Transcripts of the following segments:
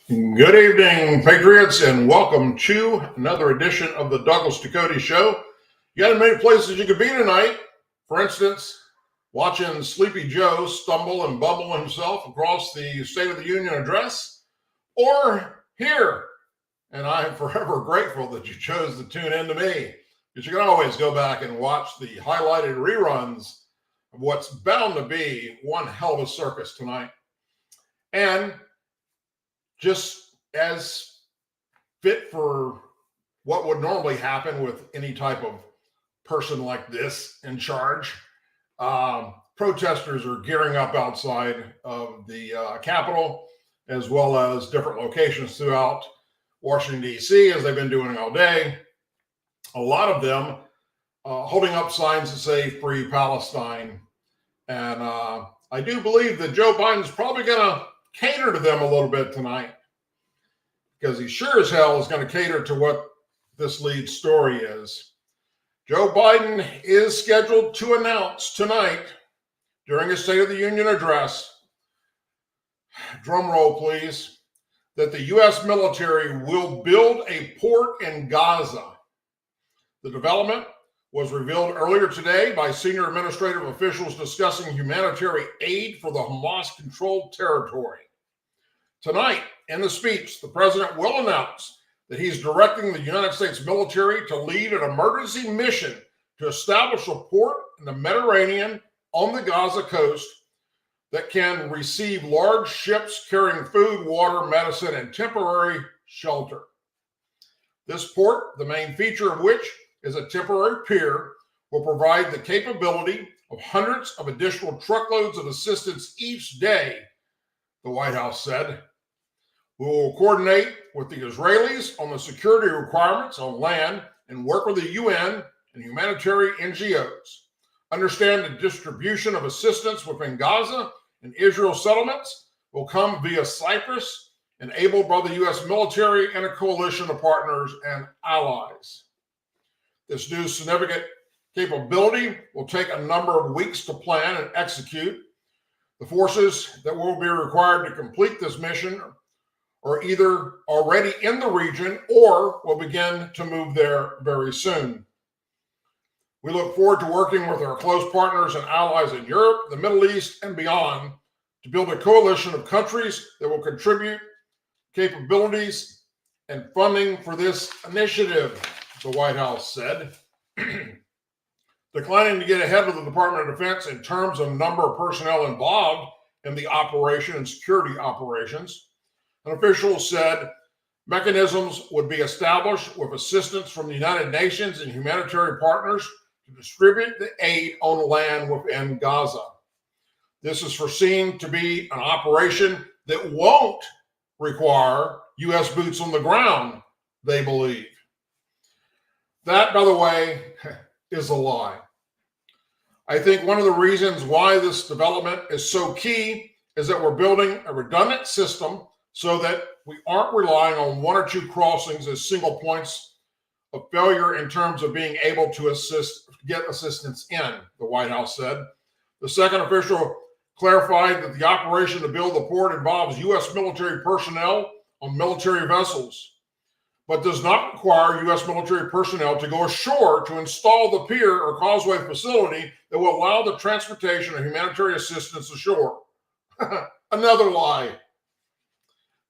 Good evening, Patriots, and welcome to another edition of the Douglas Ducote Show. You got many places you could be tonight. For instance, watching Sleepy Joe stumble and bumble himself across the State of the Union address, or here. And I am forever grateful that you chose to tune in to me, because you can always go back and watch the highlighted reruns of what's bound to be one hell of a circus tonight. And just as fit for what would normally happen with any type of person like this in charge, protesters are gearing up outside of the Capitol, as well as different locations throughout Washington, D.C., as they've been doing all day. A lot of them holding up signs that say Free Palestine. And I do believe that Joe Biden's probably going to cater to them a little bit tonight, because he sure as hell is going to cater to what this lead story is. Joe Biden is scheduled to announce tonight during his State of the Union address, drum roll please, that the U.S. military will build a port in Gaza. The development was revealed earlier today by senior administrative officials discussing humanitarian aid for the Hamas-controlled territory. Tonight, in the speech, the president will announce that he's directing the United States military to lead an emergency mission to establish a port in the Mediterranean on the Gaza coast that can receive large ships carrying food, water, medicine, and temporary shelter. This port, the main feature of which is a temporary pier, will provide the capability of hundreds of additional truckloads of assistance each day, the White House said. We will coordinate with the Israelis on the security requirements on land and work with the UN and humanitarian NGOs. Understand the distribution of assistance within Gaza and Israel settlements will come via Cyprus, enabled by the U.S. military and a coalition of partners and allies. This new significant capability will take a number of weeks to plan and execute. The forces that will be required to complete this mission are either already in the region or will begin to move there very soon. We look forward to working with our close partners and allies in Europe, the Middle East, and beyond to build a coalition of countries that will contribute capabilities and funding for this initiative, the White House said. Declining to get ahead of the Department of Defense in terms of number of personnel involved in the operation and security operations, an official said mechanisms would be established with assistance from the United Nations and humanitarian partners to distribute the aid on land within Gaza. This is foreseen to be an operation that won't require U.S. boots on the ground, they believe. That, by the way, is a lie. I think one of the reasons why this development is so key is that we're building a redundant system so that we aren't relying on one or two crossings as single points of failure in terms of being able to get assistance in, the White House said. The second official clarified that the operation to build the port involves U.S. military personnel on military vessels, but does not require U.S. military personnel to go ashore to install the pier or causeway facility that will allow the transportation of humanitarian assistance ashore. Another lie.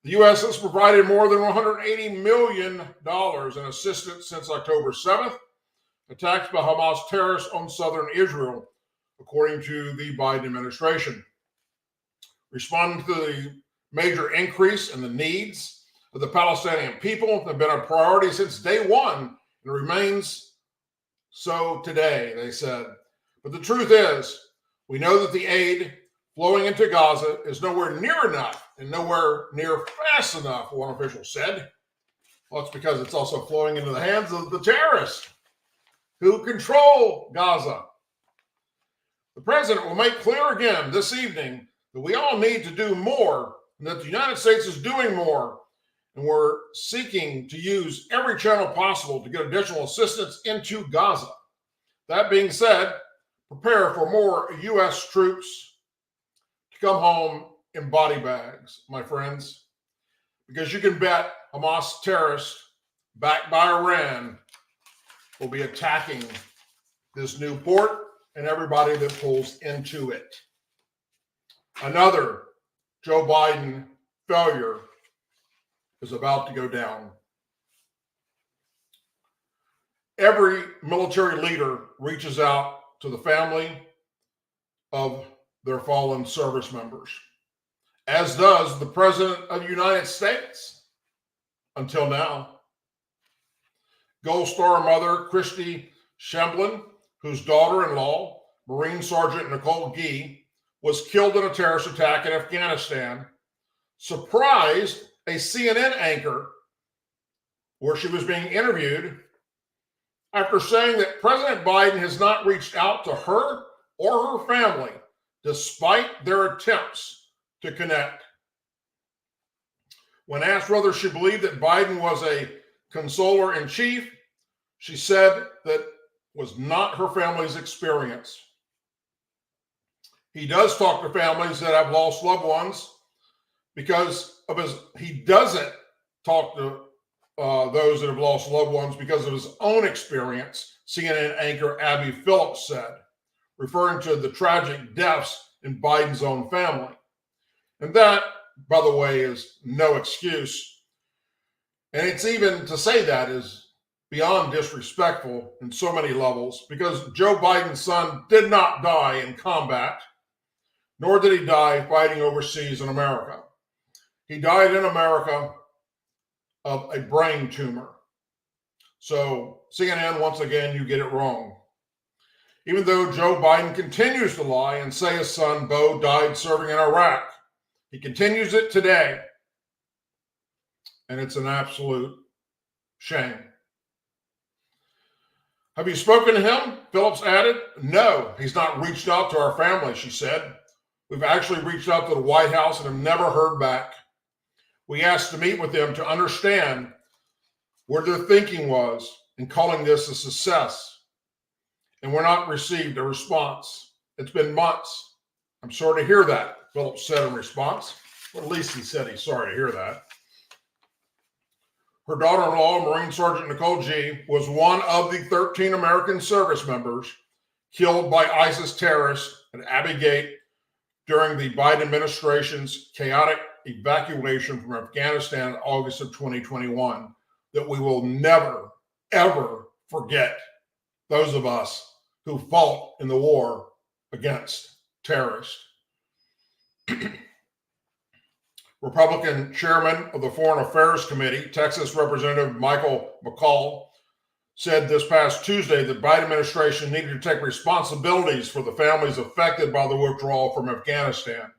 The U.S. has provided more than $180 million in assistance since October 7th, attacks by Hamas terrorists on southern Israel, according to the Biden administration. Responding to the major increase in the needs of the Palestinian people have been a priority since day one and remains so today, they said. But the truth is, we know that the aid flowing into Gaza is nowhere near enough and nowhere near fast enough, one official said. Well, it's because it's also flowing into the hands of the terrorists who control Gaza. The president will make clear again this evening that we all need to do more and that the United States is doing more, and we're seeking to use every channel possible to get additional assistance into Gaza. That being said, prepare for more U.S. troops to come home in body bags, my friends. because you can bet Hamas terrorists backed by Iran will be attacking this new port and everybody that pulls into it. Another Joe Biden failure is about to go down. Every military leader reaches out to the family of their fallen service members, as does the President of the United States until now. Gold Star mother Christy Shemblin, whose daughter-in-law, Marine Sergeant Nicole Gee, was killed in a terrorist attack in Afghanistan, surprised a CNN anchor where she was being interviewed after saying that President Biden has not reached out to her or her family despite their attempts to connect. When asked whether she believed that Biden was a consoler in chief, she said that was not her family's experience. He does talk to families that have lost loved ones because of he doesn't talk to those that have lost loved ones because of his own experience, CNN anchor Abby Phillips said, referring to the tragic deaths in Biden's own family. And that, by the way, is no excuse. And it's even to say that is beyond disrespectful in so many levels, because Joe Biden's son did not die in combat, nor did he die fighting overseas in America. He died in America of a brain tumor. So CNN, once again, you get it wrong. Even though Joe Biden continues to lie and say his son Beau died serving in Iraq, he continues it today. And it's an absolute shame. Have you spoken to him? Phillips added. No, he's not reached out to our family, she said. We've actually reached out to the White House and have never heard back. We asked to meet with them to understand where their thinking was in calling this a success. And we're not received a response. It's been months. I'm sorry to hear that, Phillips said in response. Well, at least he said he's sorry to hear that. Her daughter-in-law, Marine Sergeant Nicole Gee, was one of the 13 American service members killed by ISIS terrorists at Abbey Gate during the Biden administration's chaotic evacuation from Afghanistan in August of 2021 that we will never, ever forget, those of us who fought in the war against terrorists. Republican chairman of the Foreign Affairs Committee, Texas Representative Michael McCall, said this past Tuesday that Biden administration needed to take responsibilities for the families affected by the withdrawal from Afghanistan.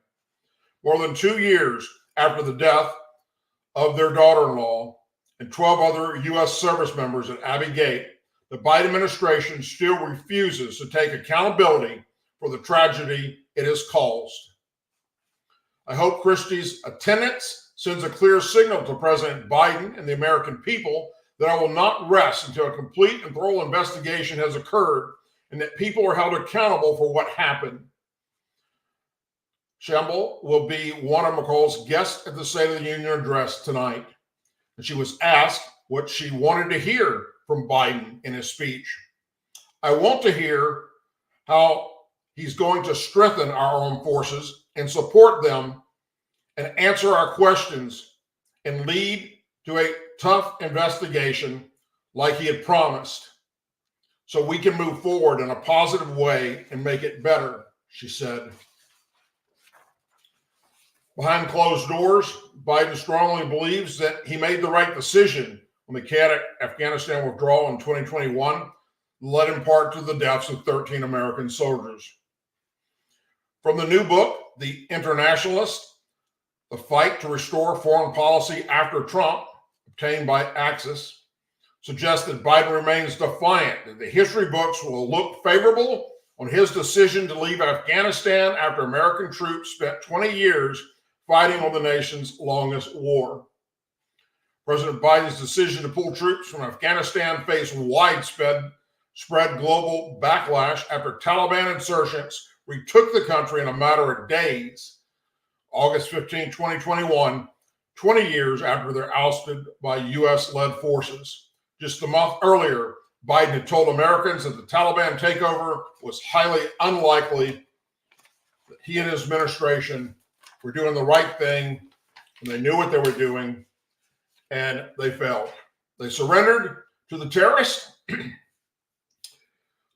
More than 2 years after the death of their daughter-in-law and 12 other U.S. service members at Abbey Gate, the Biden administration still refuses to take accountability for the tragedy it has caused. I hope Christie's attendance sends a clear signal to President Biden and the American people that I will not rest until a complete and thorough investigation has occurred and that people are held accountable for what happened. Shemble will be one of McCall's guests at the State of the Union address tonight. And she was asked what she wanted to hear from Biden in his speech. I want to hear how he's going to strengthen our armed forces and support them and answer our questions and lead to a tough investigation like he had promised so we can move forward in a positive way and make it better, she said. Behind closed doors, Biden strongly believes that he made the right decision on the chaotic Afghanistan withdrawal in 2021, led in part to the deaths of 13 American soldiers. From the new book, The Internationalist, The Fight to Restore Foreign Policy After Trump, obtained by Axis, suggests that Biden remains defiant that the history books will look favorable on his decision to leave Afghanistan after American troops spent 20 years fighting on the nation's longest war. President Biden's decision to pull troops from Afghanistan faced widespread global backlash after Taliban insurgents retook the country in a matter of days. August 15, 2021, 20 years after they're ousted by US-led forces. Just a month earlier, Biden had told Americans that the Taliban takeover was highly unlikely, that he and his administration were doing the right thing, and they knew what they were doing, and they failed. They surrendered to the terrorists.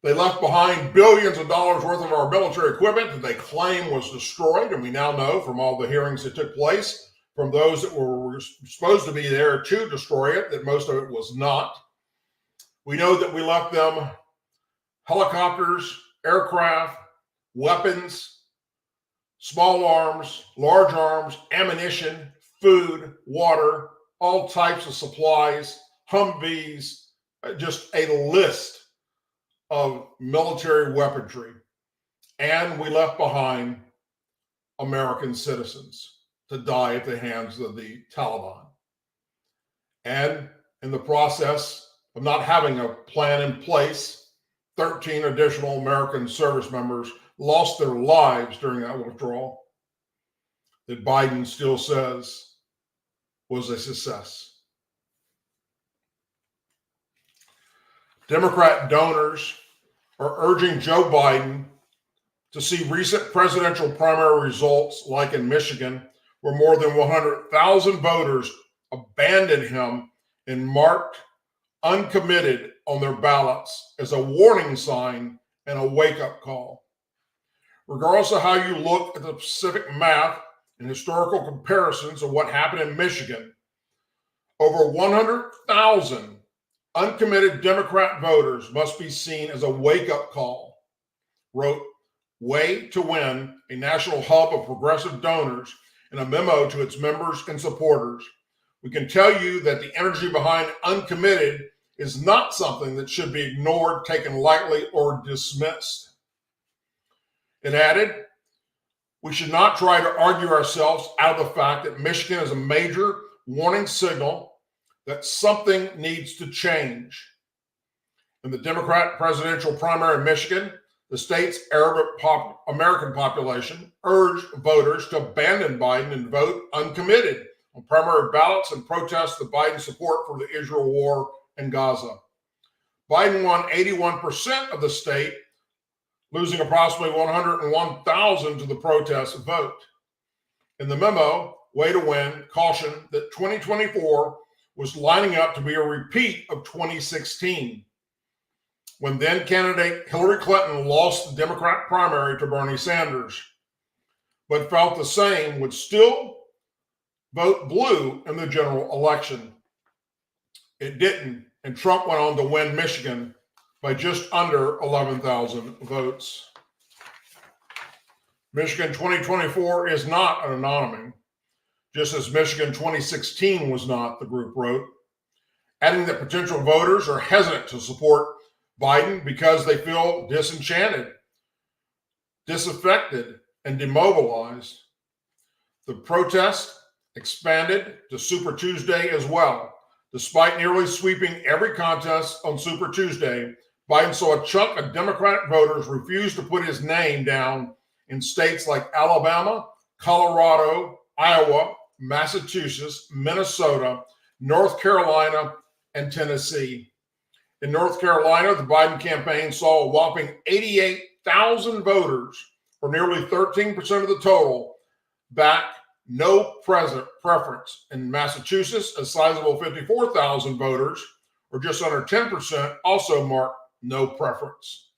They left behind billions of dollars worth of our military equipment that they claim was destroyed, and we now know from all the hearings that took place, from those that were supposed to be there to destroy it, that most of it was not. We know that we left them helicopters, aircraft, weapons, small arms, large arms, ammunition, food, water, all types of supplies, Humvees, just a list of military weaponry. And we left behind American citizens to die at the hands of the Taliban. And in the process of not having a plan in place, 13 additional American service members lost their lives during that withdrawal that Biden still says was a success. Democrat donors are urging Joe Biden to see recent presidential primary results, like in Michigan, where more than 100,000 voters abandoned him and marked uncommitted on their ballots, as a warning sign and a wake-up call. Regardless of how you look at the specific math and historical comparisons of what happened in Michigan, over 100,000 uncommitted Democrat voters must be seen as a wake-up call, wrote Way to Win, a national hub of progressive donors, in a memo to its members and supporters. We can tell you that the energy behind uncommitted is not something that should be ignored, taken lightly, or dismissed. It added, we should not try to argue ourselves out of the fact that Michigan is a major warning signal that something needs to change. In the Democrat presidential primary in Michigan, the state's Arab-American population urged voters to abandon Biden and vote uncommitted on primary ballots and protest the Biden support for the Israel war in Gaza. Biden won 81% of the state, losing approximately 101,000 to the protest vote. In the memo, Way to Win cautioned that 2024 was lining up to be a repeat of 2016, when then candidate Hillary Clinton lost the Democrat primary to Bernie Sanders, but felt the same would still vote blue in the general election. It didn't, and Trump went on to win Michigan by just under 11,000 votes. Michigan 2024 is not an anomaly, just as Michigan 2016 was not, the group wrote, adding that potential voters are hesitant to support Biden because they feel disenchanted, disaffected, and demobilized. The protest expanded to Super Tuesday as well. Despite nearly sweeping every contest on Super Tuesday, Biden saw a chunk of Democratic voters refuse to put his name down in states like Alabama, Colorado, Iowa, Massachusetts, Minnesota, North Carolina, and Tennessee. In North Carolina, the Biden campaign saw a whopping 88,000 voters, or nearly 13% of the total, back no preference. In Massachusetts, a sizable 54,000 voters, or just under 10%, also marked no preference.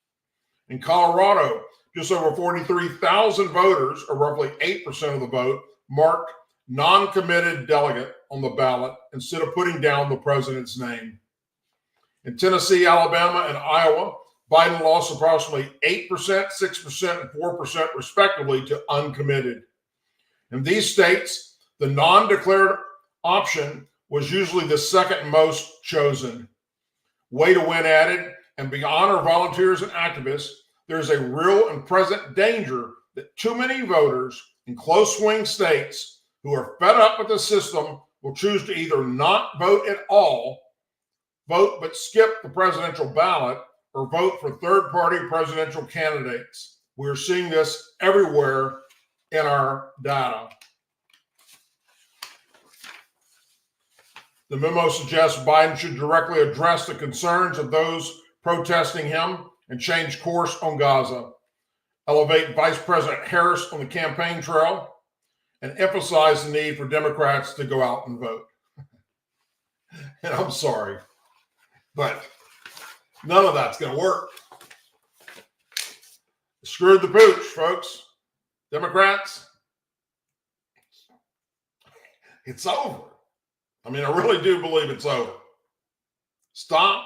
In Colorado, just over 43,000 voters, or roughly 8% of the vote, marked non-committed delegate on the ballot instead of putting down the president's name. In Tennessee, Alabama, and Iowa, Biden lost approximately 8%, 6%, and 4% respectively to uncommitted. In these states, the non-declared option was usually the second most chosen. Way to Win added, and beyond our volunteers and activists, there's a real and present danger that too many voters in close swing states who are fed up with the system will choose to either not vote at all, vote but skip the presidential ballot, or vote for third-party presidential candidates. We're seeing this everywhere in our data. The memo suggests Biden should directly address the concerns of those protesting him and change course on Gaza, elevate Vice President Harris on the campaign trail, and emphasize the need for Democrats to go out and vote. And I'm sorry, but none of that's going to work. Screwed the pooch, folks. Democrats, it's over. I mean, I really do believe it's over. Stop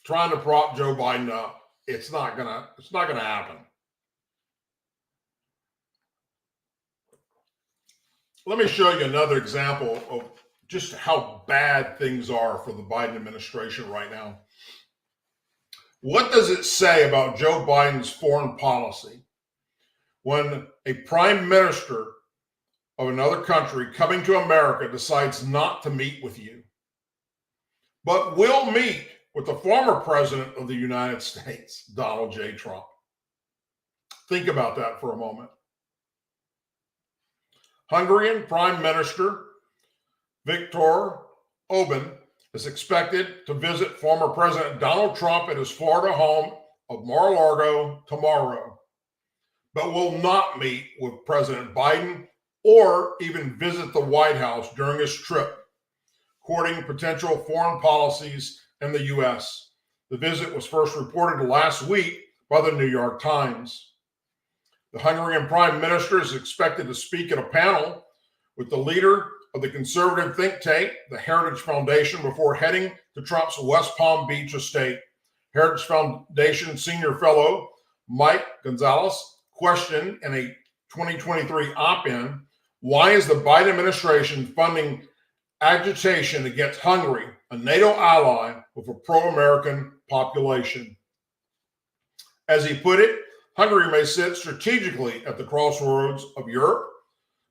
trying to prop Joe Biden up. It's not gonna happen. Let me show you another example of just how bad things are for the Biden administration right now. What does it say about Joe Biden's foreign policy when a prime minister of another country coming to America decides not to meet with you, but will meet with the former president of the United States, Donald J. Trump? Think about that for a moment. Hungarian Prime Minister Viktor Orban is expected to visit former President Donald Trump at his Florida home of Mar-a-Lago tomorrow, but will not meet with President Biden or even visit the White House during his trip, courting potential foreign policies in the U.S. The visit was first reported last week by the New York Times. The Hungarian Prime Minister is expected to speak at a panel with the leader of the conservative think tank, the Heritage Foundation, before heading to Trump's West Palm Beach estate. Heritage Foundation senior fellow Mike Gonzalez questioned in a 2023 op-ed, why is the Biden administration funding agitation against Hungary, a NATO ally with a pro-American population? As he put it, Hungary may sit strategically at the crossroads of Europe,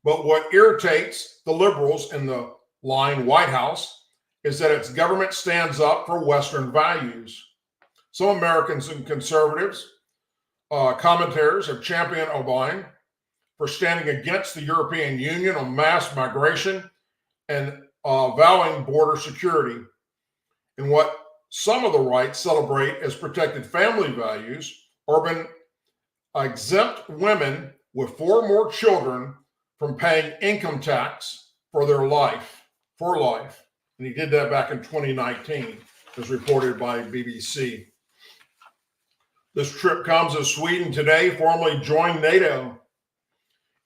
but what irritates the liberals in the lying White House is that its government stands up for Western values. Some Americans and conservatives, commentators have championed Orban for standing against the European Union on mass migration and vowing border security. And what some of the right celebrate as protected family values, Orban exempt women with 4 more children from paying income tax for life. And he did that back in 2019, as reported by BBC. This trip comes as Sweden today formally joined NATO,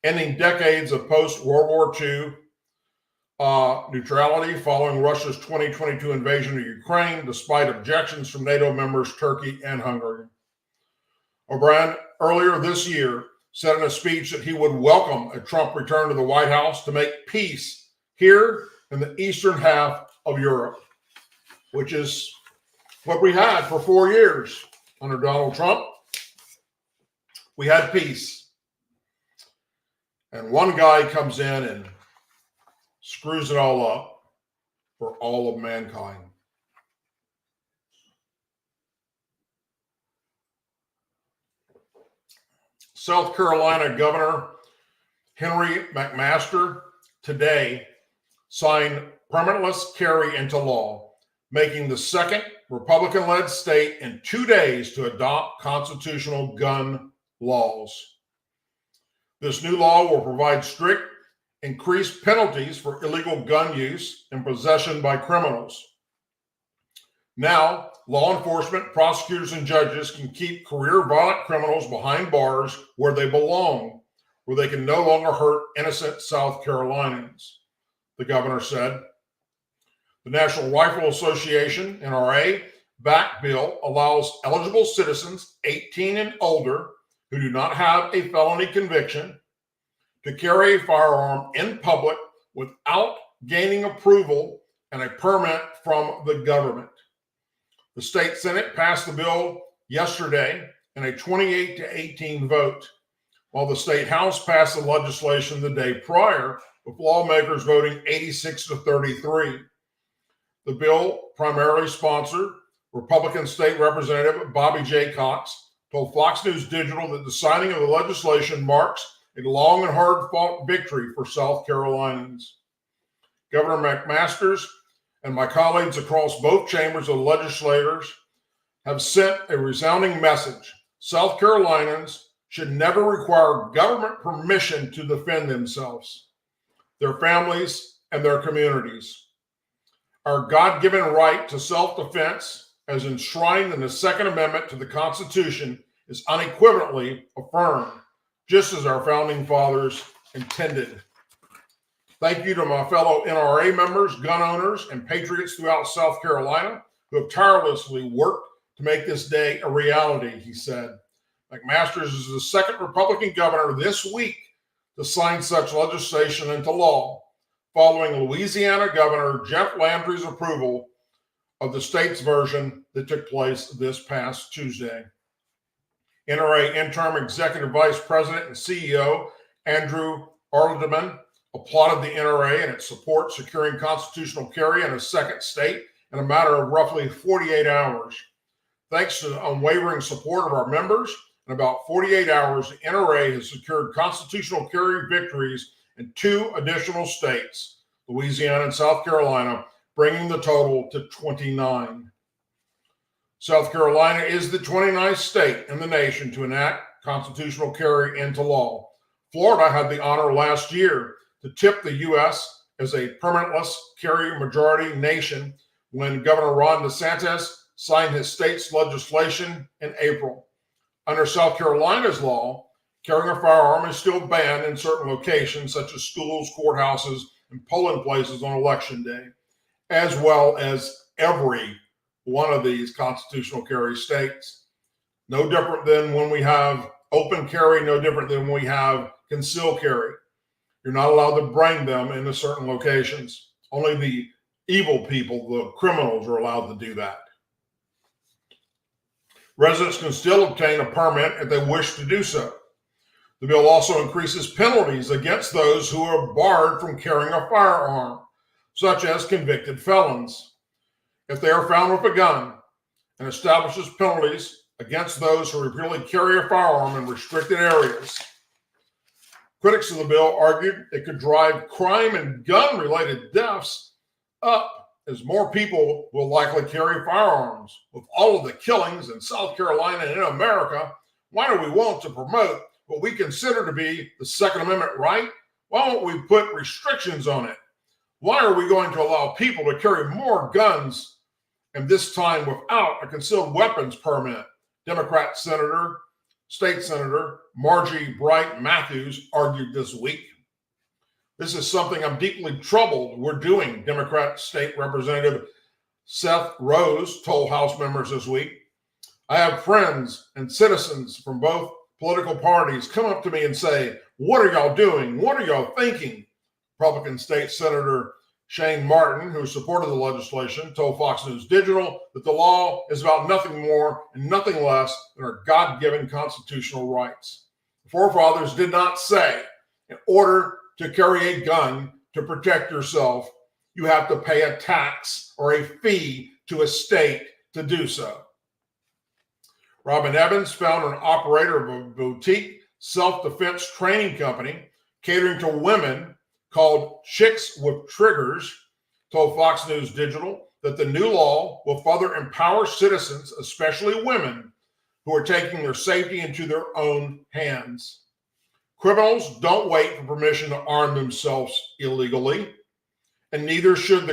ending decades of post-World War II neutrality following Russia's 2022 invasion of Ukraine, despite objections from NATO members Turkey and Hungary. Orban earlier this year said in a speech that he would welcome a Trump return to the White House to make peace here in the eastern half of Europe, which is what we had for 4 years under Donald Trump. We had peace. And one guy comes in and screws it all up for all of mankind. South Carolina Governor Henry McMaster today signed permitless carry into law, making the second Republican-led state in 2 days to adopt constitutional gun laws. This new law will provide strict, increased penalties for illegal gun use and possession by criminals. Now, law enforcement, prosecutors, and judges can keep career violent criminals behind bars where they belong, where they can no longer hurt innocent South Carolinians, the governor said. The National Rifle Association, NRA, backed bill allows eligible citizens 18 and older who do not have a felony conviction to carry a firearm in public without gaining approval and a permit from the government. The state Senate passed the bill yesterday in a 28-18 vote, while the state House passed the legislation the day prior, with lawmakers voting 86-33. The bill, primarily sponsored Republican State Representative Bobby J. Cox, told Fox News Digital that the signing of the legislation marks a long and hard-fought victory for South Carolinians. Governor McMaster's and my colleagues across both chambers of legislators have sent a resounding message. South Carolinians should never require government permission to defend themselves, their families, and their communities. Our God-given right to self-defense, as enshrined in the Second Amendment to the Constitution, is unequivocally affirmed, just as our founding fathers intended. Thank you to my fellow NRA members, gun owners, and patriots throughout South Carolina who have tirelessly worked to make this day a reality, he said. McMaster's is the second Republican governor this week to sign such legislation into law, following Louisiana Governor Jeff Landry's approval of the state's version that took place this past Tuesday. NRA Interim Executive Vice President and CEO Andrew Arlederman applauded the NRA and its support securing constitutional carry in a second state in a matter of roughly 48 hours. Thanks to the unwavering support of our members, in about 48 hours, the NRA has secured constitutional carry victories in 2 additional states, Louisiana and South Carolina, bringing the total to 29. South Carolina is the 29th state in the nation to enact constitutional carry into law. Florida had the honor last year to tip the U.S. as a permanentless carry majority nation when Governor Ron DeSantis signed his state's legislation in April. Under South Carolina's law, carrying a firearm is still banned in certain locations such as schools, courthouses, and polling places on Election Day, as well as every one of these constitutional carry states. No different than when we have open carry, no different than when we have concealed carry. You're not allowed to bring them into certain locations. Only the evil people, the criminals, are allowed to do that. Residents can still obtain a permit if they wish to do so. The bill also increases penalties against those who are barred from carrying a firearm, such as convicted felons, if they are found with a gun, and establishes penalties against those who repeatedly carry a firearm in restricted areas. Critics of the bill argued it could drive crime and gun-related deaths up, as more people will likely carry firearms. With all of the killings in South Carolina and in America, why do we want to promote what we consider to be the Second Amendment right? Why won't we put restrictions on it? Why are we going to allow people to carry more guns, and this time without a concealed weapons permit? Democrat State Senator Margie Bright Matthews argued this week. This is something I'm deeply troubled we're doing, Democrat State Representative Seth Rose told House members this week. I have friends and citizens from both political parties come up to me and say, what are y'all doing? What are y'all thinking? Republican State Senator Shane Martin, who supported the legislation, told Fox News Digital that the law is about nothing more and nothing less than our God-given constitutional rights. The forefathers did not say, in order to carry a gun to protect yourself, you have to pay a tax or a fee to a state to do so. Robin Evans, founder and operator of a boutique self-defense training company catering to women called Chicks with Triggers, told Fox News Digital that the new law will further empower citizens, especially women, who are taking their safety into their own hands. Criminals don't wait for permission to arm themselves illegally, and neither should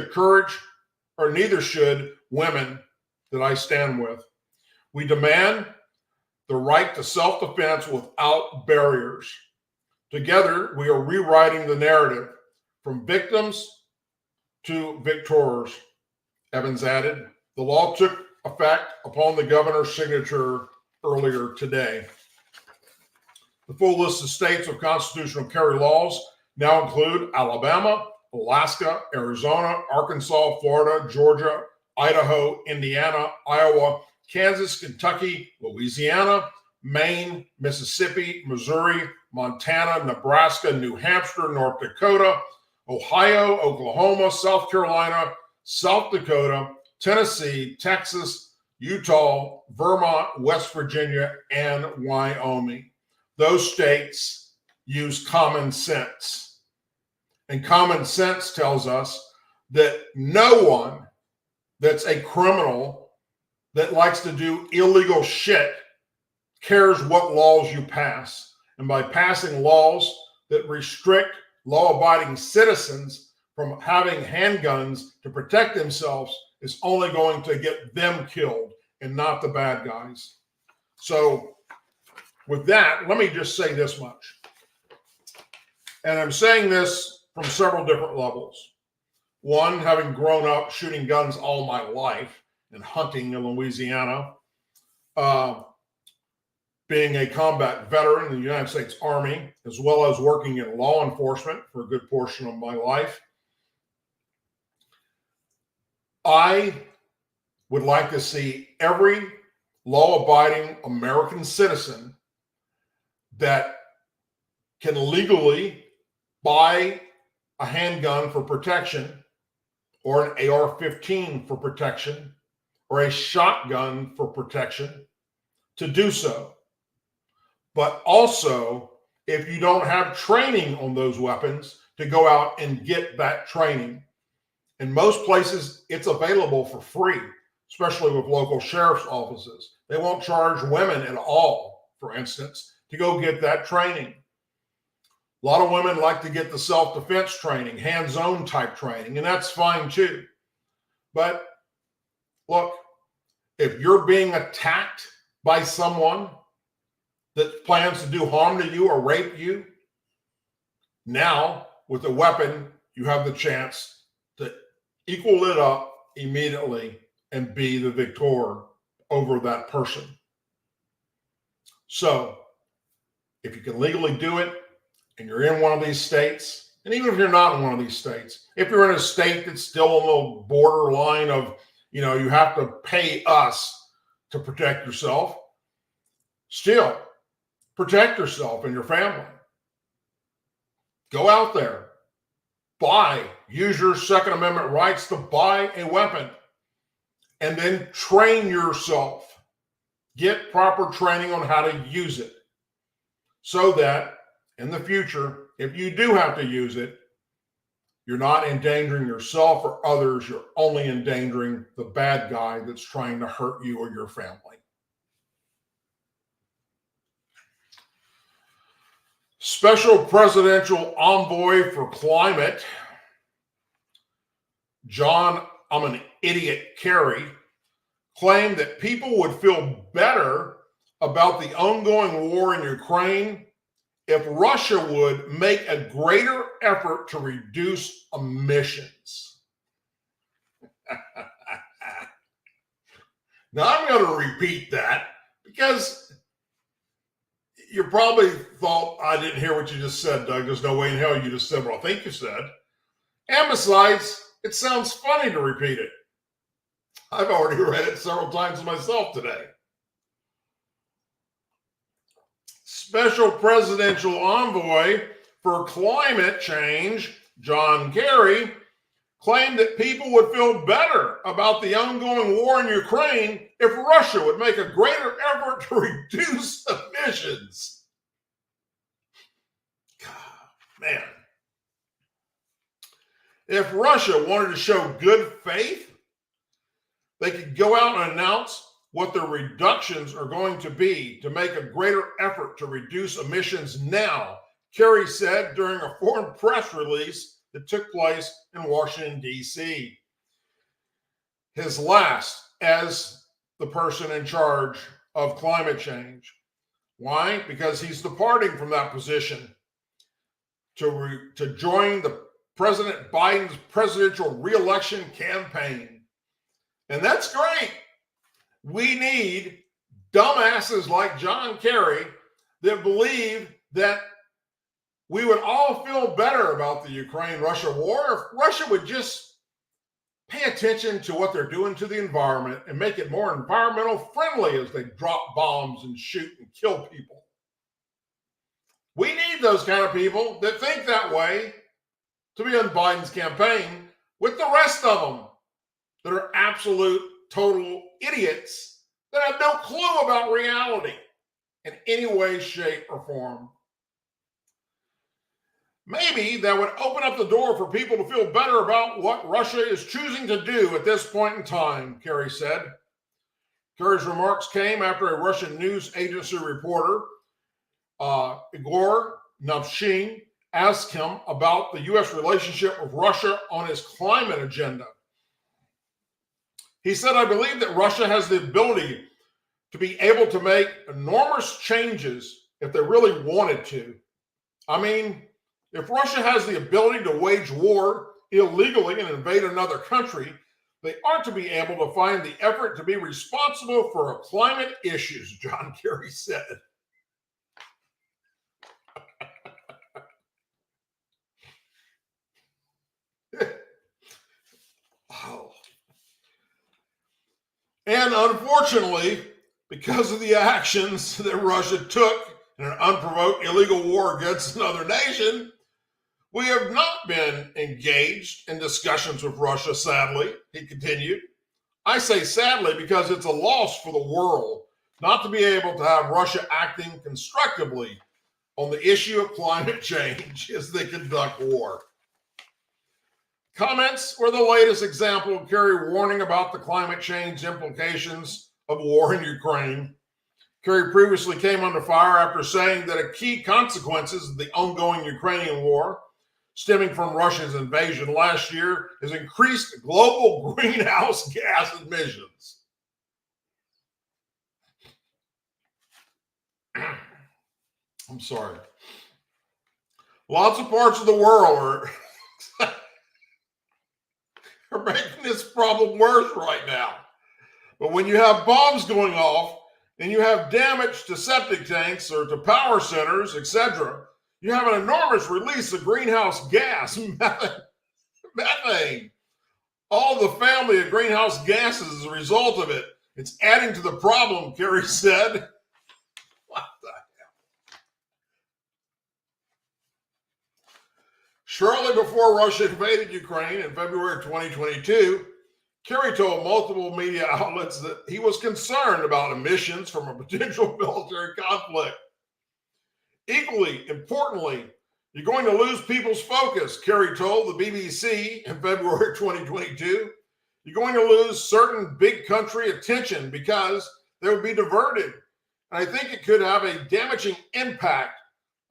women that I stand with. We demand the right to self-defense without barriers. Together, we are rewriting the narrative from victims to victors, Evans added. The law took effect upon the governor's signature earlier today. The full list of states with constitutional carry laws now include Alabama, Alaska, Arizona, Arkansas, Florida, Georgia, Idaho, Indiana, Iowa, Kansas, Kentucky, Louisiana, Maine, Mississippi, Missouri, Montana, Nebraska, New Hampshire, North Dakota, Ohio, Oklahoma, South Carolina, South Dakota, Tennessee, Texas, Utah, Vermont, West Virginia, and Wyoming. Those states use common sense. And common sense tells us that no one that's a criminal that likes to do illegal shit cares what laws you pass. And by passing laws that restrict law-abiding citizens from having handguns to protect themselves is only going to get them killed and not the bad guys. So with that, let me just say this much. And I'm saying this from several different levels. One, having grown up shooting guns all my life and hunting in Louisiana, being a combat veteran in the United States Army, as well as working in law enforcement for a good portion of my life, I would like to see every law-abiding American citizen that can legally buy a handgun for protection, or an AR-15 for protection, or a shotgun for protection, to do so. But also, if you don't have training on those weapons, to go out and get that training. In most places, it's available for free, especially with local sheriff's offices. They won't charge women at all, for instance, to go get that training. A lot of women like to get the self-defense training, hands-on type training, and that's fine too. But look, if you're being attacked by someone that plans to do harm to you or rape you, now with a weapon, you have the chance to equal it up immediately and be the victor over that person. So if you can legally do it, and you're in one of these states, and even if you're not in one of these states, if you're in a state that's still on the borderline of, you have to pay us to protect yourself, still protect yourself and your family. Go out there, use your Second Amendment rights to buy a weapon, and then train yourself. Get proper training on how to use it so that in the future, if you do have to use it, you're not endangering yourself or others. You're only endangering the bad guy that's trying to hurt you or your family. Special Presidential Envoy for Climate, John, I'm an idiot, Kerry, claimed that people would feel better about the ongoing war in Ukraine if Russia would make a greater effort to reduce emissions. Now, I'm going to repeat that because you probably thought I didn't hear what you just said, Doug. There's no way in hell you just said what I think you said. And besides, it sounds funny to repeat it. I've already read it several times myself today. Special Presidential Envoy for Climate Change, John Kerry, claimed that people would feel better about the ongoing war in Ukraine if Russia would make a greater effort to reduce emissions. God, man. If Russia wanted to show good faith, they could go out and announce what their reductions are going to be to make a greater effort to reduce emissions now, Kerry said during a foreign press release that took place in Washington, D.C. His last as the person in charge of climate change. Why? Because he's departing from that position to join the President Biden's presidential re-election campaign. And that's great. We need dumbasses like John Kerry that believe that we would all feel better about the Ukraine-Russia war if Russia would just pay attention to what they're doing to the environment and make it more environmental friendly as they drop bombs and shoot and kill people. We need those kind of people that think that way to be on Biden's campaign with the rest of them that are absolute total idiots that have no clue about reality in any way, shape, or form. Maybe that would open up the door for people to feel better about what Russia is choosing to do at this point in time, Kerry said. Kerry's remarks came after a Russian news agency reporter, Igor Navshin, asked him about the U.S. relationship with Russia on his climate agenda. He said, "I believe that Russia has the ability to be able to make enormous changes if they really wanted to. I mean, if Russia has the ability to wage war illegally and invade another country, they ought to be able to find the effort to be responsible for climate issues," John Kerry said. Oh. And unfortunately, because of the actions that Russia took in an unprovoked illegal war against another nation, we have not been engaged in discussions with Russia, sadly, he continued. I say sadly because it's a loss for the world not to be able to have Russia acting constructively on the issue of climate change as they conduct war. Comments were the latest example of Kerry warning about the climate change implications of war in Ukraine. Kerry previously came under fire after saying that a key consequences of the ongoing Ukrainian war stemming from Russia's invasion last year is increased global greenhouse gas emissions. I'm sorry. Lots of parts of the world are making this problem worse right now. But when you have bombs going off and you have damage to septic tanks or to power centers, etc., you have an enormous release of greenhouse gas, methane. All the family of greenhouse gases as a result of it. It's adding to the problem, Kerry said. What the hell? Shortly before Russia invaded Ukraine in February 2022, Kerry told multiple media outlets that he was concerned about emissions from a potential military conflict. Equally importantly, you're going to lose people's focus, Kerry told the BBC in February 2022. You're going to lose certain big country attention because they would be diverted. And I think it could have a damaging impact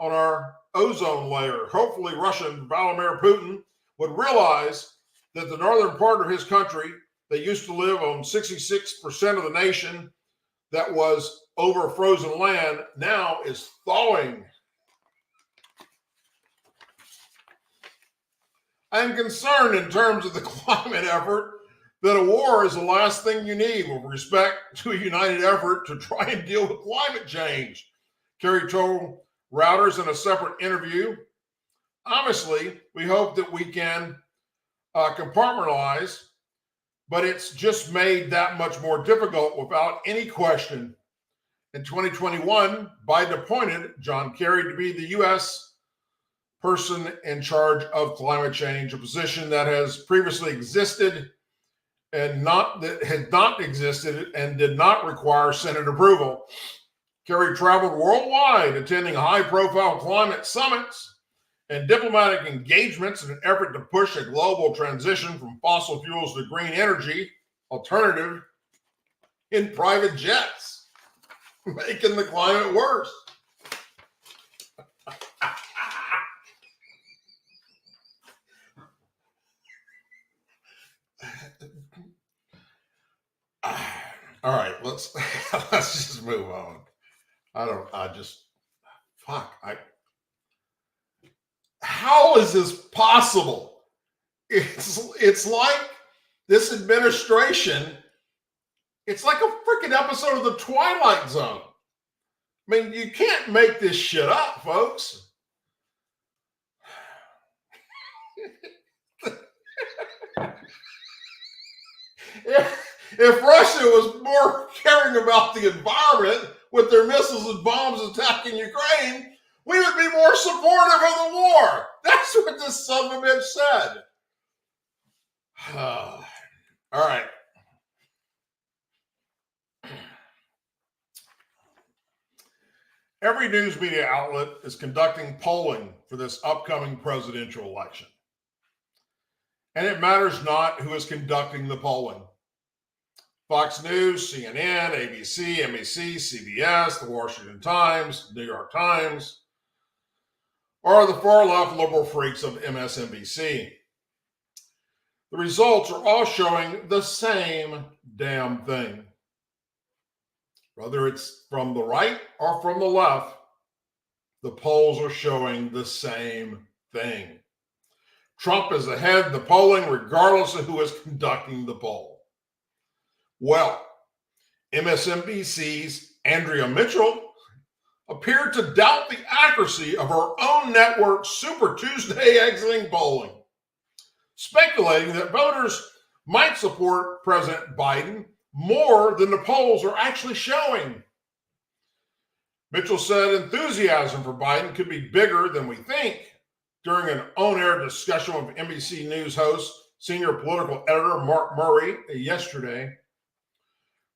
on our ozone layer. Hopefully, Russian Vladimir Putin would realize that the northern part of his country, they used to live on 66% of the nation that was over frozen land, now is thawing. I am concerned in terms of the climate effort that a war is the last thing you need with respect to a united effort to try and deal with climate change, Kerry told Reuters in a separate interview. Obviously, we hope that we can compartmentalize, but it's just made that much more difficult without any question. In 2021, Biden appointed John Kerry to be the U.S. person in charge of climate change, a position that has previously existed and had not existed and did not require Senate approval. Kerry traveled worldwide, attending high-profile climate summits and diplomatic engagements in an effort to push a global transition from fossil fuels to green energy alternative in private jets, making the climate worse. All right, let's just move on. How is this possible? It's like this administration, it's like a freaking episode of The Twilight Zone. I mean, you can't make this shit up, folks. If Russia was more caring about the environment with their missiles and bombs attacking Ukraine, we would be more supportive of the war. That's what this son of a bitch said. All right. Every news media outlet is conducting polling for this upcoming presidential election. And it matters not who is conducting the polling. Fox News, CNN, ABC, NBC, CBS, the Washington Times, New York Times, or the far-left liberal freaks of MSNBC. The results are all showing the same damn thing. Whether it's from the right or from the left, the polls are showing the same thing. Trump is ahead in the polling regardless of who is conducting the poll. Well, MSNBC's Andrea Mitchell appeared to doubt the accuracy of her own network's Super Tuesday exiting polling, speculating that voters might support President Biden more than the polls are actually showing. Mitchell said enthusiasm for Biden could be bigger than we think during an on-air discussion with NBC News host, senior political editor Mark Murray yesterday.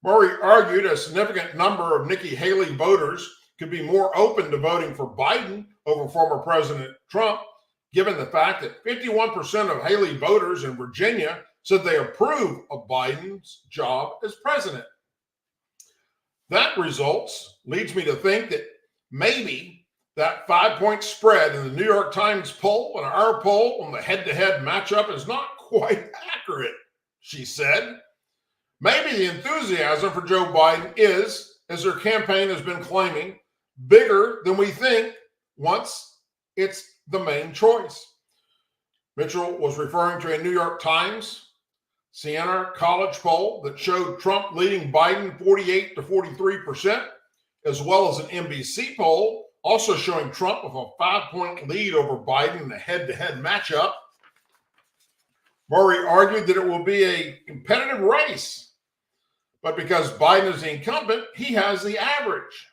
Murray argued a significant number of Nikki Haley voters could be more open to voting for Biden over former President Trump, given the fact that 51% of Haley voters in Virginia said they approve of Biden's job as president. That results leads me to think that maybe that 5-point spread in the New York Times poll and our poll on the head-to-head matchup is not quite accurate, she said. Maybe the enthusiasm for Joe Biden is, as their campaign has been claiming, bigger than we think once it's the main choice. Mitchell was referring to a New York Times Siena College poll that showed Trump leading Biden 48 to 43%, as well as an NBC poll also showing Trump with a 5-point lead over Biden in a head-to-head matchup. Murray argued that it will be a competitive race, but because Biden is the incumbent, he has the average.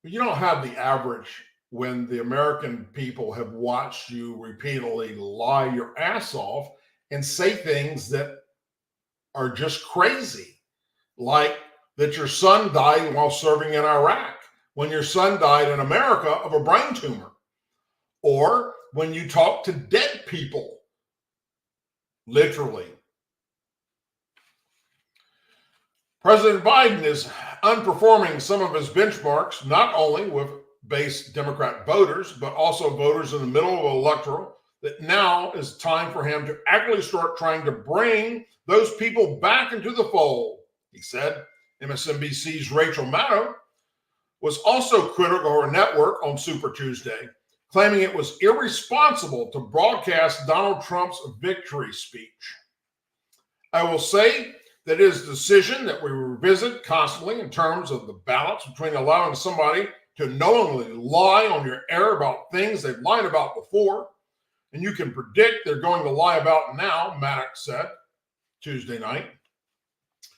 But you don't have the average when the American people have watched you repeatedly lie your ass off and say things that are just crazy, like that your son died while serving in Iraq, when your son died in America of a brain tumor, or when you talk to dead people, literally. President Biden is unperforming some of his benchmarks, not only with base Democrat voters, but also voters in the middle of the electoral, that now is time for him to actually start trying to bring those people back into the fold, he said. MSNBC's Rachel Maddow was also critical of her network on Super Tuesday, claiming it was irresponsible to broadcast Donald Trump's victory speech. I will say that it is a decision that we revisit constantly in terms of the balance between allowing somebody to knowingly lie on your air about things they've lied about before, and you can predict they're going to lie about now, Maddox said Tuesday night.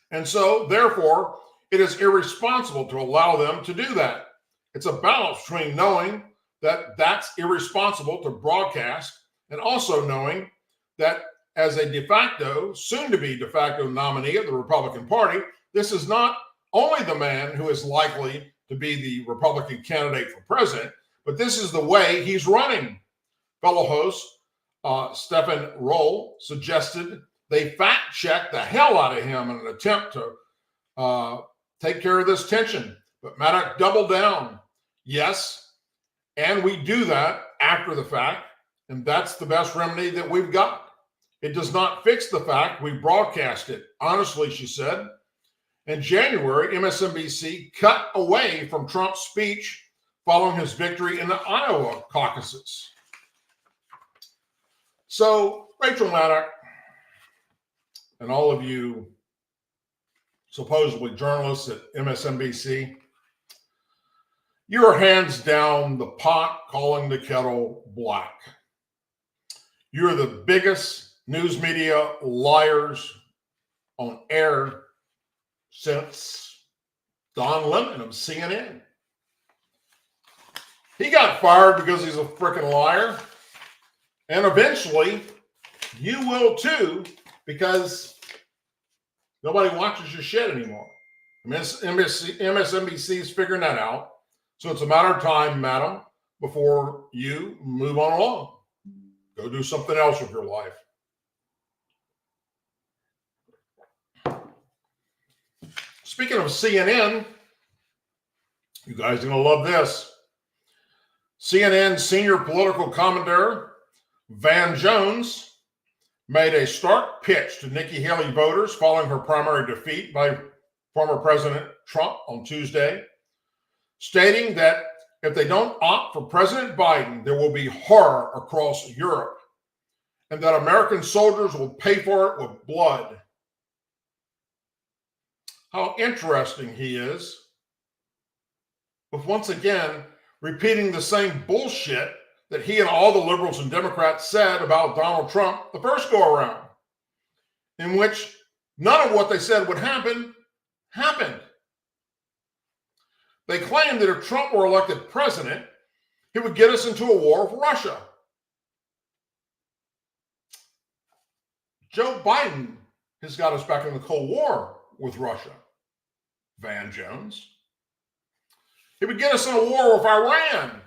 And so, therefore, it is irresponsible to allow them to do that. It's a balance between knowing that that's irresponsible to broadcast and also knowing that as a de facto, soon-to-be de facto nominee of the Republican Party, this is not only the man who is likely to be the Republican candidate for president, but this is the way he's running. Fellow host Stephen Roll suggested they fact-check the hell out of him in an attempt to take care of this tension. But Maddox doubled down. Yes, and we do that after the fact, and that's the best remedy that we've got. It does not fix the fact we broadcast it. Honestly, she said. In January, MSNBC cut away from Trump's speech following his victory in the Iowa caucuses. So, Rachel Maddow and all of you supposedly journalists at MSNBC, you are hands down the pot calling the kettle black. You're the biggest news media liars on air since Don Lemon of CNN. He got fired because he's a freaking liar. And eventually, you will too, because nobody watches your shit anymore. MSNBC is figuring that out. So it's a matter of time, madam, before you move on along. Go do something else with your life. Speaking of CNN, you guys are going to love this. CNN senior political commentator Van Jones made a stark pitch to Nikki Haley voters following her primary defeat by former President Trump on Tuesday, stating that if they don't opt for President Biden, there will be horror across Europe and that American soldiers will pay for it with blood. How interesting he is, with once again repeating the same bullshit that he and all the liberals and Democrats said about Donald Trump the first go around, in which none of what they said would happen happened. They claimed that if Trump were elected president, he would get us into a war with Russia. Joe Biden has got us back in the Cold War with Russia, Van Jones. He would get us in a war with Iran.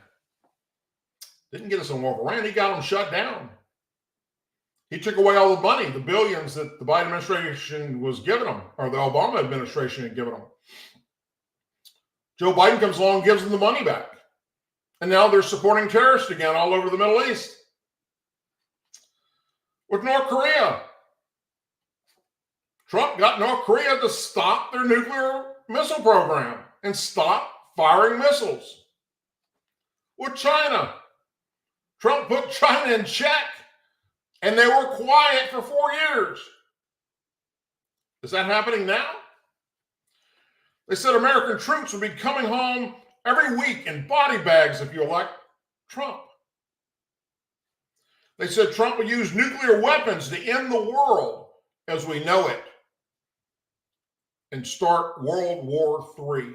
Didn't get us in a war with Iran. He got them shut down. He took away all the money, the billions that the Biden administration was giving them, or the Obama administration had given them. Joe Biden comes along and gives them the money back. And now they're supporting terrorists again all over the Middle East. With North Korea, Trump got North Korea to stop their nuclear missile program and stop firing missiles. With China, Trump put China in check, and they were quiet for 4 years. Is that happening now? They said American troops would be coming home every week in body bags if you elect Trump. They said Trump would use nuclear weapons to end the world as we know it and start World War III.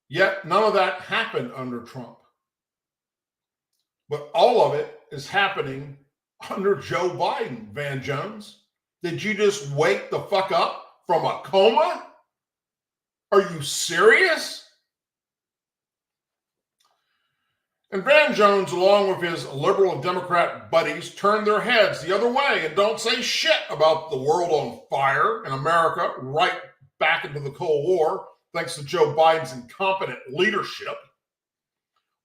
Yet none of that happened under Trump. But all of it is happening under Joe Biden, Van Jones. Did you just wake the fuck up from a coma? Are you serious? And Van Jones, along with his liberal and Democrat buddies, turn their heads the other way and don't say shit about the world on fire and America right back into the Cold War, thanks to Joe Biden's incompetent leadership.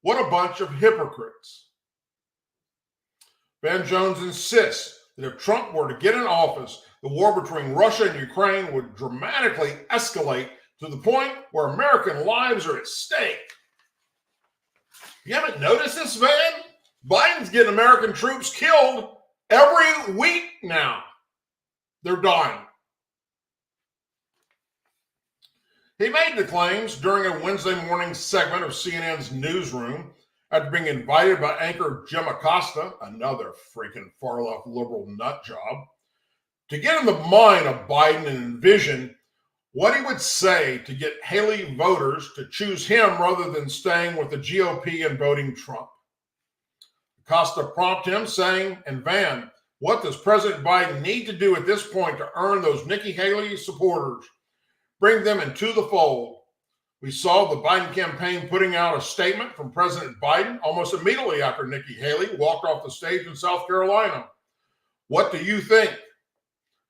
What a bunch of hypocrites. Van Jones insists that if Trump were to get in office, the war between Russia and Ukraine would dramatically escalate to the point where American lives are at stake. You haven't noticed this, man? Biden's getting American troops killed every week now. They're dying. He made the claims during a Wednesday morning segment of CNN's newsroom after being invited by anchor Jim Acosta, another freaking far-left liberal nut job, to get in the mind of Biden and envision what he would say to get Haley voters to choose him rather than staying with the GOP and voting Trump. Acosta prompted him, saying, and Van, what does President Biden need to do at this point to earn those Nikki Haley supporters? Bring them into the fold. We saw the Biden campaign putting out a statement from President Biden almost immediately after Nikki Haley walked off the stage in South Carolina. What do you think?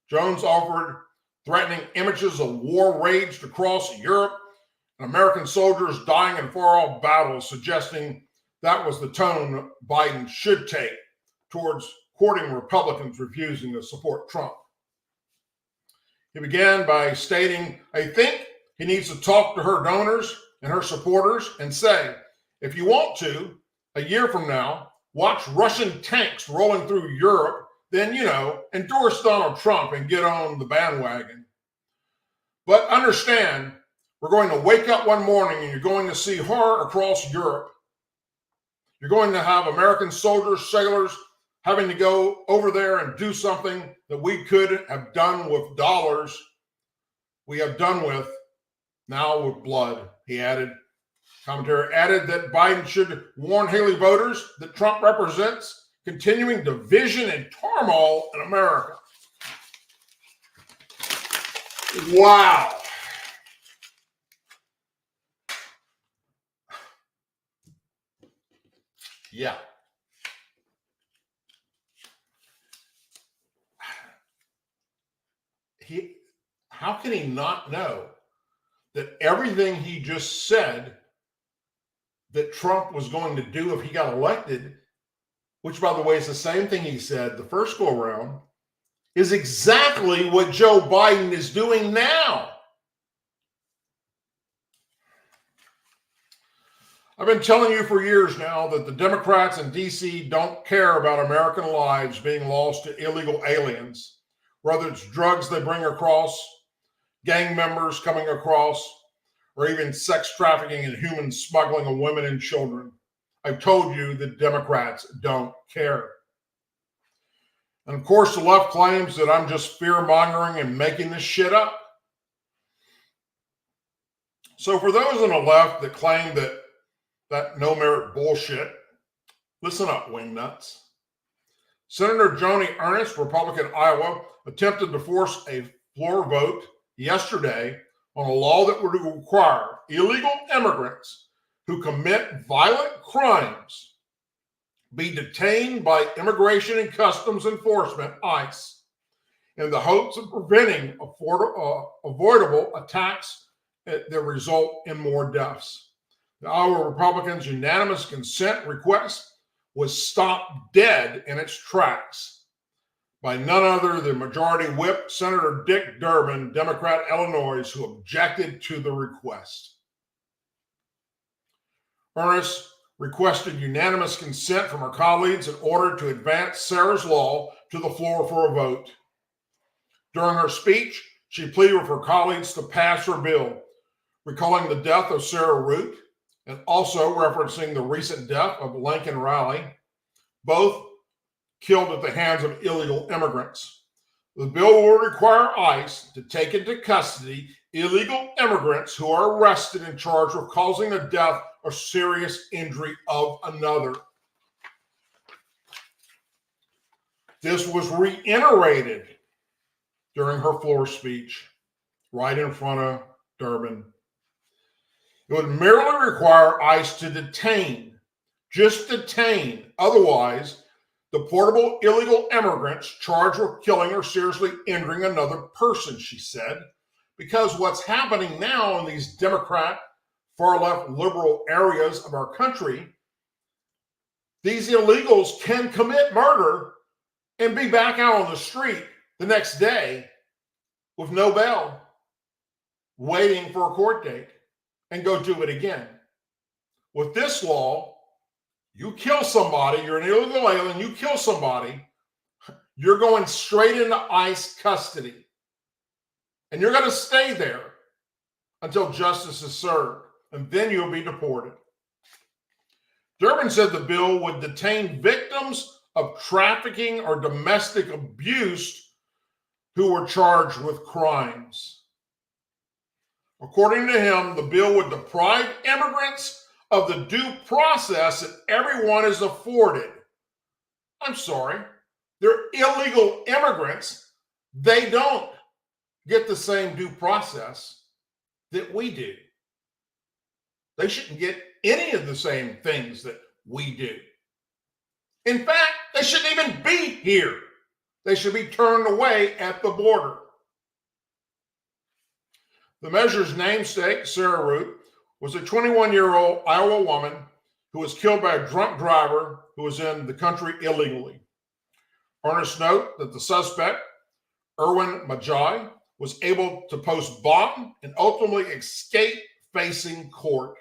Jones offered threatening images of war raged across Europe and American soldiers dying in far-off battles, suggesting that was the tone Biden should take towards courting Republicans refusing to support Trump. He began by stating, I think he needs to talk to her donors and her supporters and say, if you want to, a year from now, watch Russian tanks rolling through Europe, then, endorse Donald Trump and get on the bandwagon. But understand, we're going to wake up one morning and you're going to see horror across Europe. You're going to have American soldiers, sailors, having to go over there and do something that we could have done with dollars. We have done with now with blood, he added. Commentary added that Biden should warn Haley voters that Trump represents continuing division and turmoil in America. Wow. Yeah. How can he not know that everything he just said that Trump was going to do if he got elected, which, by the way, is the same thing he said the first go around, is exactly what Joe Biden is doing now? I've been telling you for years now that the Democrats in D.C. don't care about American lives being lost to illegal aliens, whether it's drugs they bring across, gang members coming across, or even sex trafficking and human smuggling of women and children. I've told you that Democrats don't care. And of course, the left claims that I'm just fear-mongering and making this shit up. So for those on the left that claim that no-merit bullshit, listen up, wingnuts. Senator Joni Ernst, Republican Iowa, attempted to force a floor vote yesterday on a law that would require illegal immigrants who commit violent crimes be detained by Immigration and Customs Enforcement, ICE, in the hopes of preventing avoidable attacks that result in more deaths. The Iowa Republicans' unanimous consent request was stopped dead in its tracks by none other than Majority Whip Senator Dick Durbin, Democrat, Illinois, who objected to the request. Ernst requested unanimous consent from her colleagues in order to advance Sarah's law to the floor for a vote. During her speech, she pleaded with her colleagues to pass her bill, recalling the death of Sarah Root and also referencing the recent death of Lincoln Riley, both killed at the hands of illegal immigrants. The bill will require ICE to take into custody illegal immigrants who are arrested and charged with causing the death or serious injury of another. This was reiterated during her floor speech, right in front of Durbin. It would merely require ICE to detain, just detain, otherwise deportable illegal immigrants charged with killing or seriously injuring another person, she said, because what's happening now in these Democrat, far-left liberal areas of our country, these illegals can commit murder and be back out on the street the next day with no bail, waiting for a court date, and go do it again. With this law, you kill somebody, you're an illegal alien, you kill somebody, you're going straight into ICE custody. And you're going to stay there until justice is served, and then you'll be deported. Durbin said the bill would detain victims of trafficking or domestic abuse who were charged with crimes. According to him, the bill would deprive immigrants of the due process that everyone is afforded. I'm sorry, they're illegal immigrants. They don't get the same due process that we do. They shouldn't get any of the same things that we do. In fact, they shouldn't even be here. They should be turned away at the border. The measure's namesake, Sarah Root, was a 21-year-old Iowa woman who was killed by a drunk driver who was in the country illegally. Ernest note that the suspect, Erwin Majai, was able to post bond and ultimately escape facing court.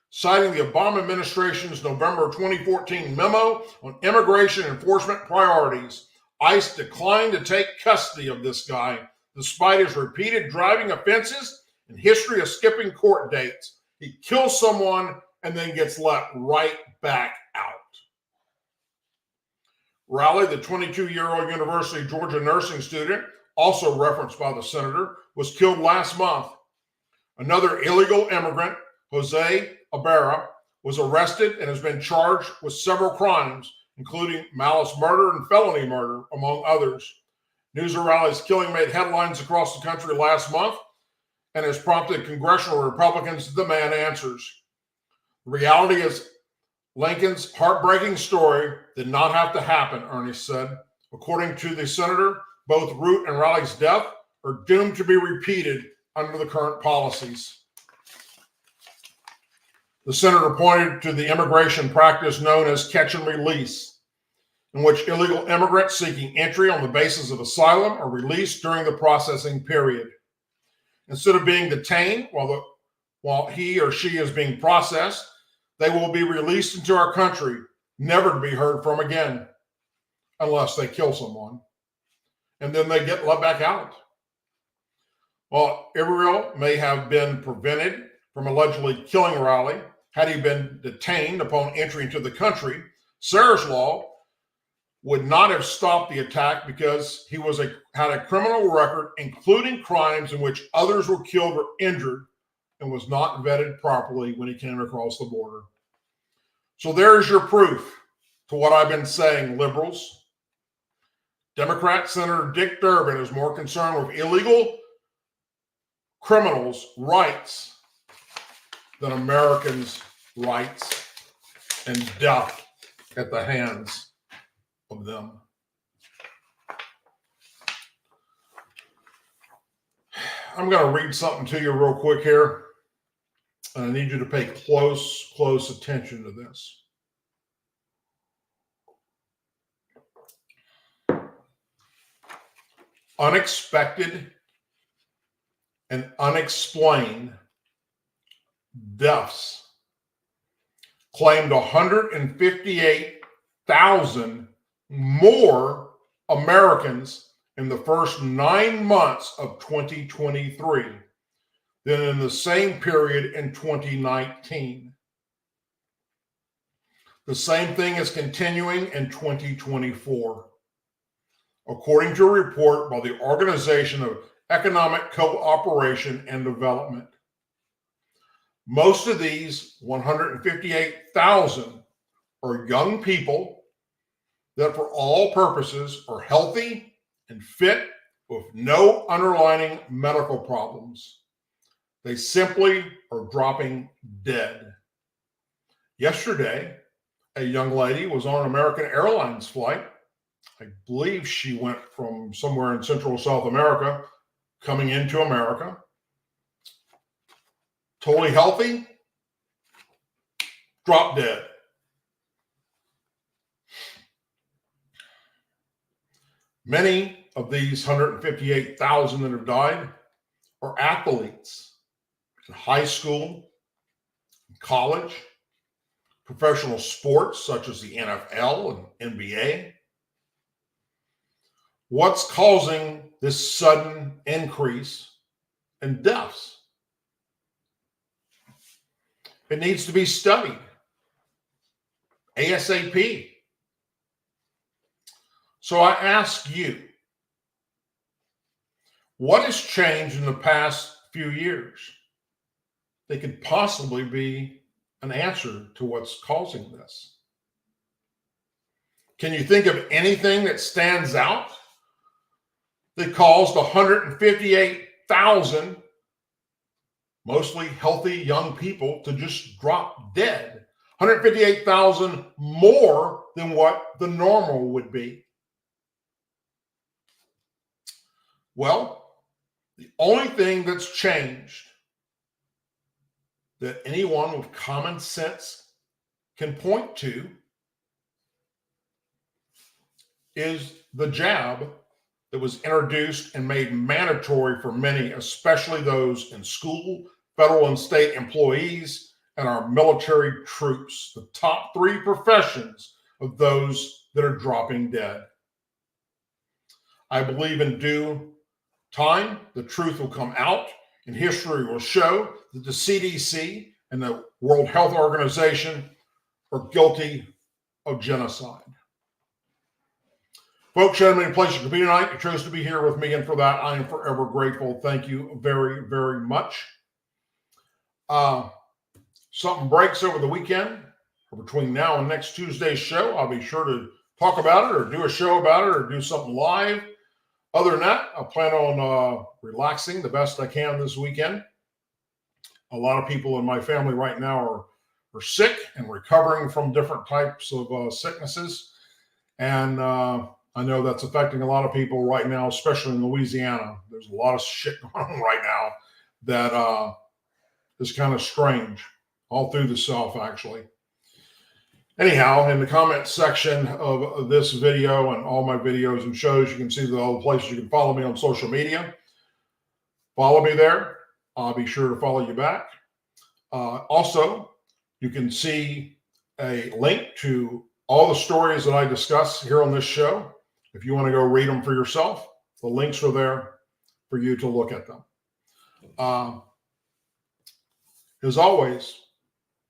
Citing the Obama administration's November 2014 memo on immigration enforcement priorities, ICE declined to take custody of this guy despite his repeated driving offenses and history of skipping court dates. He kills someone and then gets let right back out. Riley, the 22-year-old University of Georgia nursing student, also referenced by the senator, was killed last month. Another illegal immigrant, Jose Ibarra, was arrested and has been charged with several crimes, including malice murder and felony murder, among others. News of Riley's killing made headlines across the country last month and has prompted congressional Republicans to demand answers. The reality is, Lincoln's heartbreaking story did not have to happen, Ernest said. According to the senator, both Root and Riley's death are doomed to be repeated under the current policies. The senator pointed to the immigration practice known as catch and release, in which illegal immigrants seeking entry on the basis of asylum are released during the processing period. Instead of being detained while he or she is being processed, they will be released into our country, never to be heard from again, unless they kill someone. And then they get let back out. While Israel may have been prevented from allegedly killing Riley had he been detained upon entry into the country, Sarah's law would not have stopped the attack because he had a criminal record, including crimes in which others were killed or injured, and was not vetted properly when he came across the border. So there's your proof to what I've been saying, liberals. Democrat Senator Dick Durbin is more concerned with illegal criminals' rights than Americans' rights and death at the hands of them. I'm going to read something to you real quick here, and I need you to pay close attention to this. Unexpected and unexplained deaths claimed 158,000 more Americans in the first 9 months of 2023 than in the same period in 2019. The same thing is continuing in 2024. According to a report by the Organization of Economic Cooperation and Development. Most of these 158,000 are young people that for all purposes are healthy and fit with no underlying medical problems. They simply are dropping dead. Yesterday, a young lady was on an American Airlines flight. I believe she went from somewhere in Central South America, coming into America. Totally healthy, dropped dead. Many of these 158,000 that have died are athletes in high school, college, professional sports such as the NFL and NBA. What's causing this sudden increase in deaths? It needs to be studied ASAP. So I ask you, what has changed in the past few years that could possibly be an answer to what's causing this? Can you think of anything that stands out that caused 158,000 mostly healthy young people to just drop dead? 158,000 more than what the normal would be. Well, the only thing that's changed that anyone with common sense can point to is the jab that was introduced and made mandatory for many, especially those in school, federal and state employees, and our military troops, the top 3 professions of those that are dropping dead. I believe in due time, the truth will come out, and history will show that the CDC and the World Health Organization are guilty of genocide. Folks, gentlemen, a pleasure to be tonight. You chose to be here with me, and for that, I am forever grateful. Thank you very, very much. Something breaks over the weekend, or between now and next Tuesday's show, I'll be sure to talk about it or do a show about it or do something live. Other than that, I plan on relaxing the best I can this weekend. A lot of people in my family right now are are sick and recovering from different types of sicknesses. And I know that's affecting a lot of people right now, especially in Louisiana. There's a lot of shit going on right now that is kind of strange, all through the South, actually. Anyhow, in the comments section of this video and all my videos and shows, you can see all the places you can follow me on social media. Follow me there. I'll be sure to follow you back. Also, you can see a link to all the stories that I discuss here on this show. If you want to go read them for yourself, the links are there for you to look at them. As always,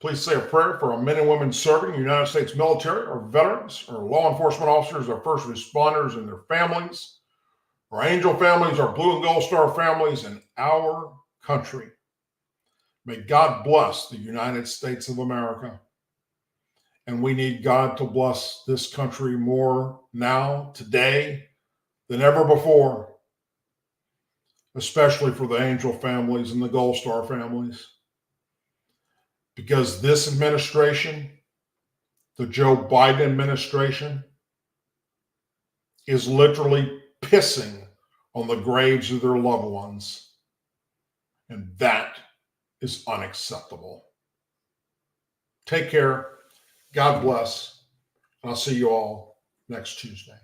please say a prayer for our men and women serving in the United States military, our veterans, our law enforcement officers, our first responders and their families, our angel families, our blue and gold star families, and our country. May God bless the United States of America. And we need God to bless this country more now, today, than ever before, especially for the angel families and the gold star families. Because this administration, the Joe Biden administration, is literally pissing on the graves of their loved ones. And that is unacceptable. Take care. God bless. I'll see you all next Tuesday.